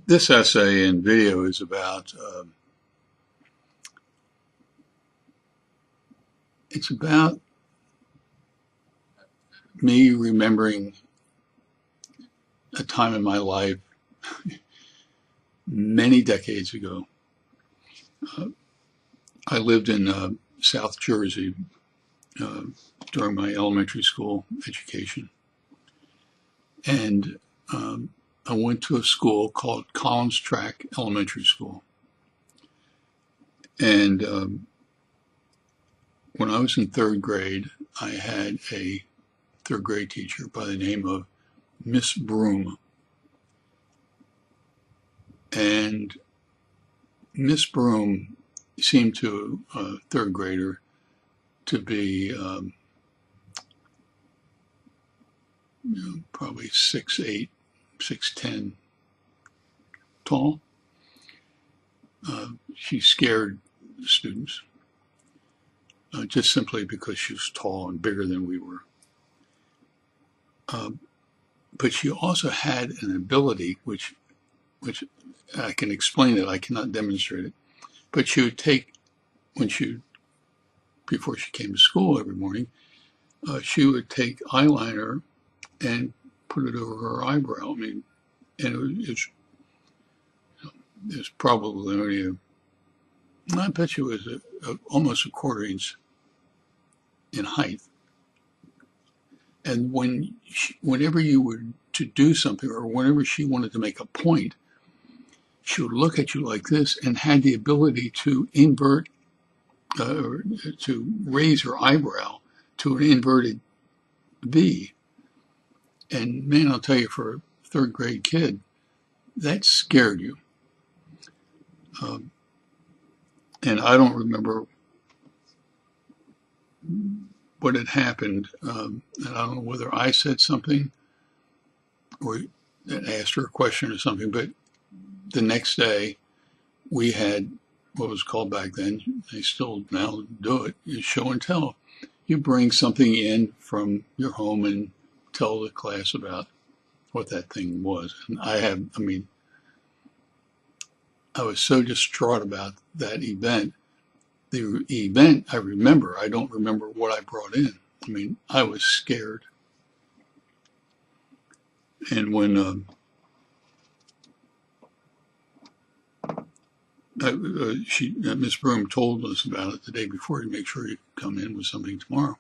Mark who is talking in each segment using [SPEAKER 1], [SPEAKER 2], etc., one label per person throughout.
[SPEAKER 1] This essay and video is about it's about me remembering a time in my life many decades ago. I lived in South Jersey uh, during my elementary school education, and I went to a school called Collins Track Elementary School. And when I was in third grade, I had a third grade teacher by the name of Miss Broom. And Miss Broom seemed to a third grader to be probably 6'8", 6'10" tall. She scared students just simply because she was tall and bigger than we were. But she also had an ability, which I can explain it, I cannot demonstrate it. But she would take, before she came to school every morning, she would take eyeliner and put it over her eyebrow. I mean, and it was probably only I bet you it was almost a quarter inch in height. And whenever you were to do something, or whenever she wanted to make a point, she would look at you like this and had the ability to invert, or to raise her eyebrow to an inverted V. And man, I'll tell you, for a third grade kid, that scared you. And I don't remember what had happened. And I don't know whether I said something or asked her a question or something, but the next day we had what was called back then, they still now do it, is show and tell. You bring something in from your home and tell the class about what that thing was. And I was so distraught about that event. The event I remember, I don't remember what I brought in. I mean, I was scared. And when Miss Broom told us about it the day before to make sure you could come in with something tomorrow,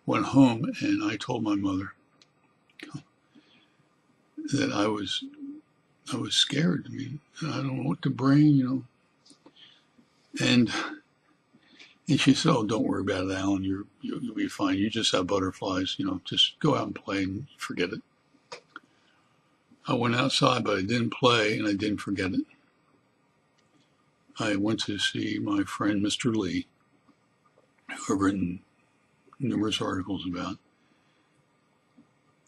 [SPEAKER 1] went home and I told my mother that I was scared. I mean, I don't know what to bring, And she said, "Oh, don't worry about it, Alan. You'll be fine. You just have butterflies. Just go out and play and forget it." I went outside, but I didn't play and I didn't forget it. I went to see my friend Mr. Lee, who I've written numerous articles about.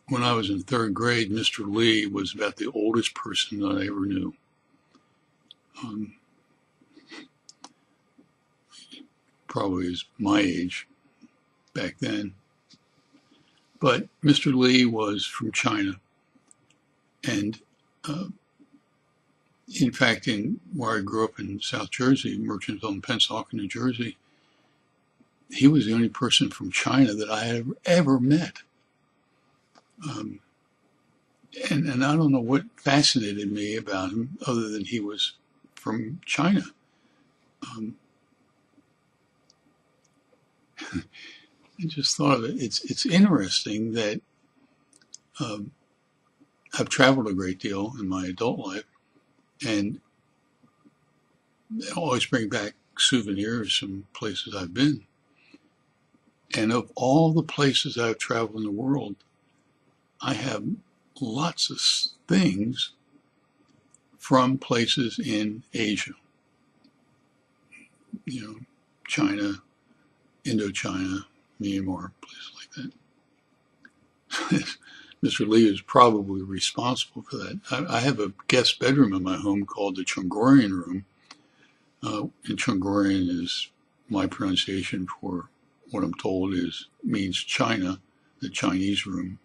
[SPEAKER 1] When I was in third grade, Mr. Lee was about the oldest person that I ever knew. Probably is my age back then. But Mr. Lee was from China. And in fact, where I grew up in South Jersey, Merchantville and Pennsauken, New Jersey, he was the only person from China that I had ever met. And I don't know what fascinated me about him other than he was from China. I just thought of it. It's interesting that I've traveled a great deal in my adult life, and I always bring back souvenirs from places I've been. And of all the places I've traveled in the world, I have lots of things from places in Asia. China, Indochina, Myanmar, places like that. Mr. Lee is probably responsible for that. I have a guest bedroom in my home called the Chongorian room. And Chongorian is my pronunciation for what I'm told means China, the Chinese room.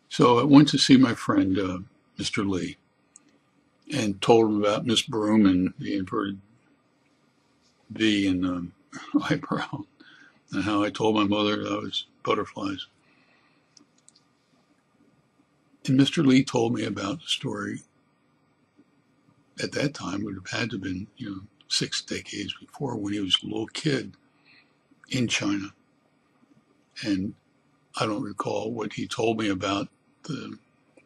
[SPEAKER 1] So I went to see my friend Mr. Lee, and told him about Miss Broom and the inverted V in the eyebrow, and how I told my mother that I was butterflies. And Mr. Lee told me about the story. At that time, would have had to have been, 6 decades before, when he was a little kid in China. And I don't recall what he told me about the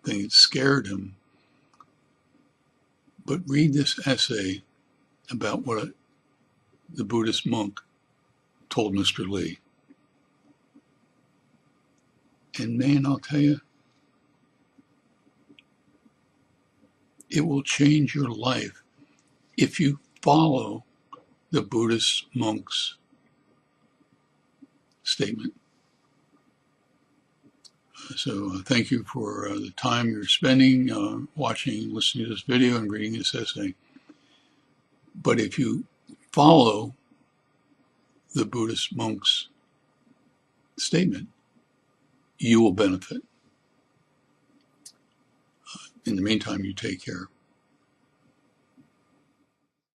[SPEAKER 1] thing that scared him. But read this essay about what the Buddhist monk told Mr. Lee. And man, I'll tell you, it will change your life if you follow the Buddhist monk's statement. So thank you for the time you're spending watching, listening to this video and reading this essay. But if you follow the Buddhist monk's statement, you will benefit. In the meantime, you take care.